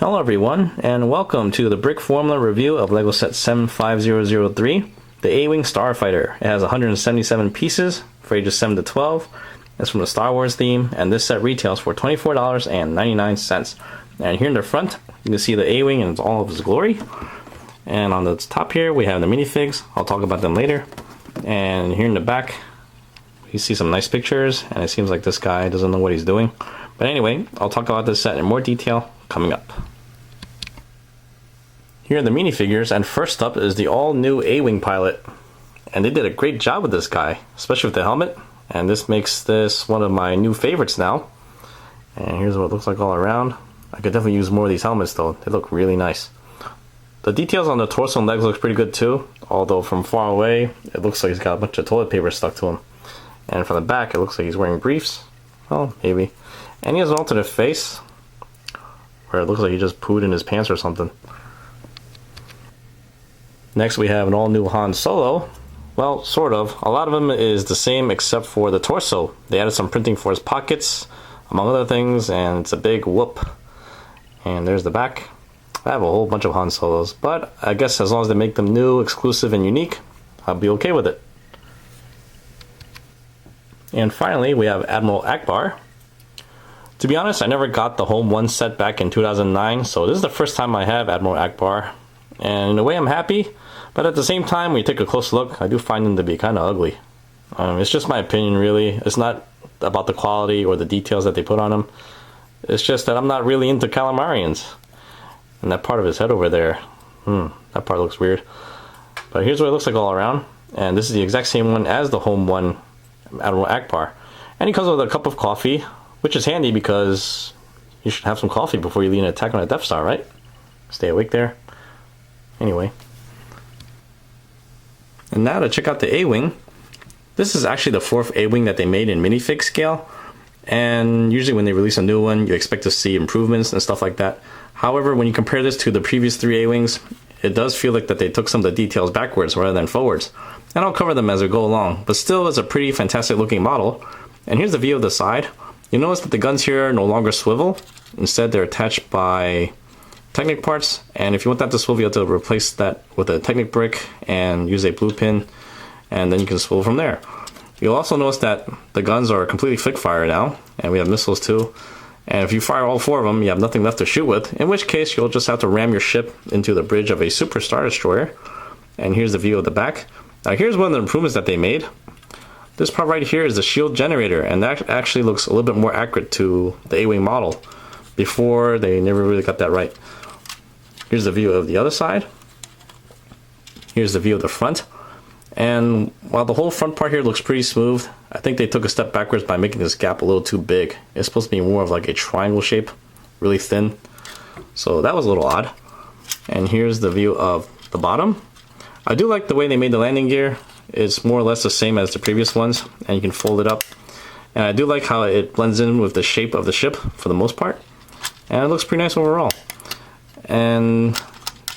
Hello everyone, and welcome to the Brickformula review of LEGO set 75003, the A-wing Starfighter. It has 177 pieces for ages 7 to 12. It's from the Star Wars theme, and this set retails for $24.99. And here in the front, you can see the A-wing in all of its glory. And on the top here, we have the minifigs. I'll talk about them later. And here in the back, you see some nice pictures, and it seems like this guy doesn't know what he's doing. But anyway, I'll talk about this set in more detail coming up. Here are the minifigures, and first up is the all-new A-wing Pilot. And they did a great job with this guy, especially with the helmet. And this makes this one of my new favorites now. And here's what it looks like all around. I could definitely use more of these helmets though. They look really nice. The details on the torso and legs look pretty good too. Although from far away, it looks like he's got a bunch of toilet paper stuck to him. And from the back, it looks like he's wearing briefs. Well, maybe. And he has an alternate face, where it looks like he just pooed in his pants or something. Next we have an all-new Han Solo. Well, sort of. A lot of him is the same except for the torso. They added some printing for his pockets, among other things, and it's a big whoop. And there's the back. I have a whole bunch of Han Solos, but I guess as long as they make them new, exclusive, and unique, I'll be okay with it. And finally, we have Admiral Ackbar. To be honest, I never got the Home 1 set back in 2009, so this is the first time I have Admiral Ackbar. And in a way I'm happy, but at the same time, when you take a close look, I do find them to be kind of ugly. It's just my opinion, really. It's not about the quality or the details that they put on them. It's just that I'm not really into calamarians. And that part of his head over there, that part looks weird. But here's what it looks like all around. And this is the exact same one as the Home 1 Admiral Ackbar. And he comes with a cup of coffee, which is handy because you should have some coffee before you lead an attack on a Death Star, right? Stay awake there. Anyway. And now to check out the A-wing. This is actually the 4th A-wing that they made in minifig scale. And usually when they release a new one, you expect to see improvements and stuff like that. However, when you compare this to the previous 3 A-wings, it does feel like that they took some of the details backwards rather than forwards. And I'll cover them as we go along, but still it's a pretty fantastic looking model. And here's the view of the side. You notice that the guns here no longer swivel. Instead, they're attached by Technic parts, and if you want that to swivel, you have to replace that with a Technic brick and use a blue pin, and then you can swivel from there. You'll also notice that the guns are completely flick fire now, and we have missiles too. And if you fire all 4 of them, you have nothing left to shoot with, in which case you'll just have to ram your ship into the bridge of a Super Star Destroyer. And here's the view of the back. Now here's one of the improvements that they made. This part right here is the shield generator, and that actually looks a little bit more accurate to the A-wing model. Before, they never really got that right. Here's the view of the other side. Here's the view of the front. And while the whole front part here looks pretty smooth, I think they took a step backwards by making this gap a little too big. It's supposed to be more of like a triangle shape, really thin. So that was a little odd. And here's the view of the bottom. I do like the way they made the landing gear. It's more or less the same as the previous ones, and you can fold it up. And I do like how it blends in with the shape of the ship for the most part. And it looks pretty nice overall. And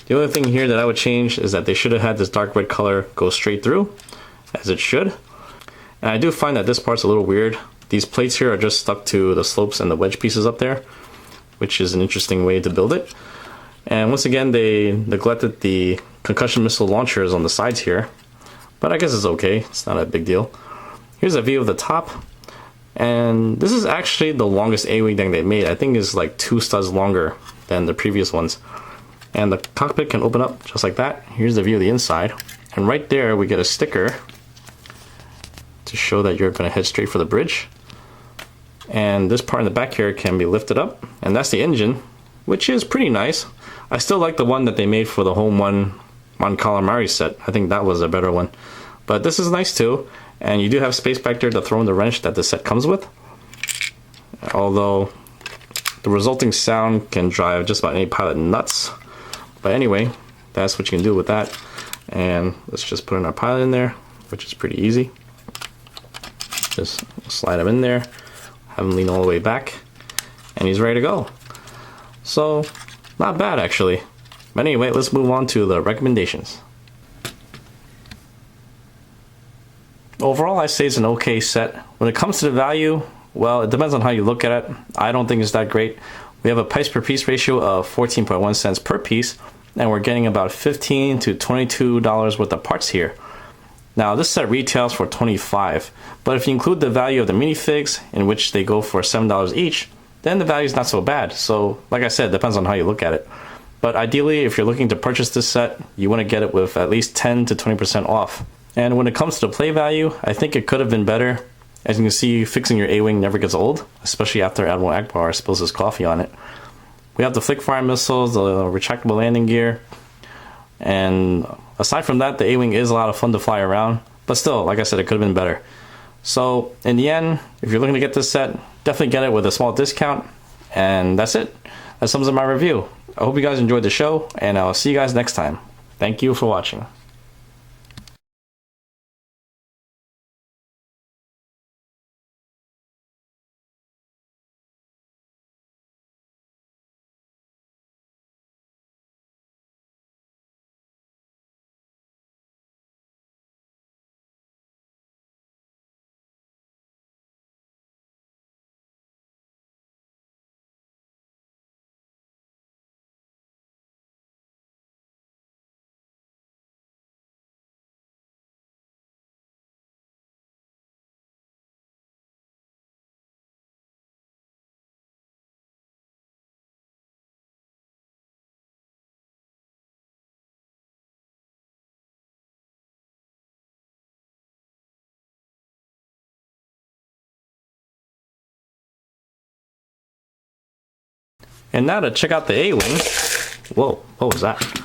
the only thing here that I would change is that they should have had this dark red color go straight through, as it should. And I do find that this part's a little weird. These plates here are just stuck to the slopes and the wedge pieces up there, which is an interesting way to build it. And once again, they neglected the concussion missile launchers on the sides here, but I guess it's okay. It's not a big deal. Here's a view of the top. And this is actually the longest A-wing thing they made. I think it's like 2 studs longer than the previous ones. And the cockpit can open up just like that. Here's the view of the inside. And right there we get a sticker to show that you're going to head straight for the bridge. And this part in the back here can be lifted up. And that's the engine, which is pretty nice. I still like the one that they made for the Home 1 Mon Calamari set. I think that was a better one. But this is nice too. And you do have space back there to throw in the wrench that the set comes with. Although the resulting sound can drive just about any pilot nuts. But anyway, that's what you can do with that. And let's just put in our pilot in there, which is pretty easy. Just slide him in there, have him lean all the way back, and he's ready to go. So, not bad actually. But anyway, let's move on to the recommendations. Overall, I say it's an okay set. When it comes to the value, well, it depends on how you look at it. I don't think it's that great. We have a price per piece ratio of 14.1 cents per piece, and we're getting about $15 to $22 worth of parts here. Now this set retails for $25, but if you include the value of the minifigs, in which they go for $7 each, then the value is not so bad. So like I said, it depends on how you look at it. But ideally, if you're looking to purchase this set, you want to get it with at least 10 to 20% off. And when it comes to the play value, I think it could have been better. As you can see, fixing your A-wing never gets old, especially after Admiral Ackbar spills his coffee on it. We have the flick fire missiles, the retractable landing gear, and aside from that, the A-wing is a lot of fun to fly around. But still, like I said, it could have been better. So in the end, if you're looking to get this set, definitely get it with a small discount. And that's it. That sums up my review. I hope you guys enjoyed the show, and I'll see you guys next time. Thank you for watching. And now to check out the A-wing. Whoa, what was that?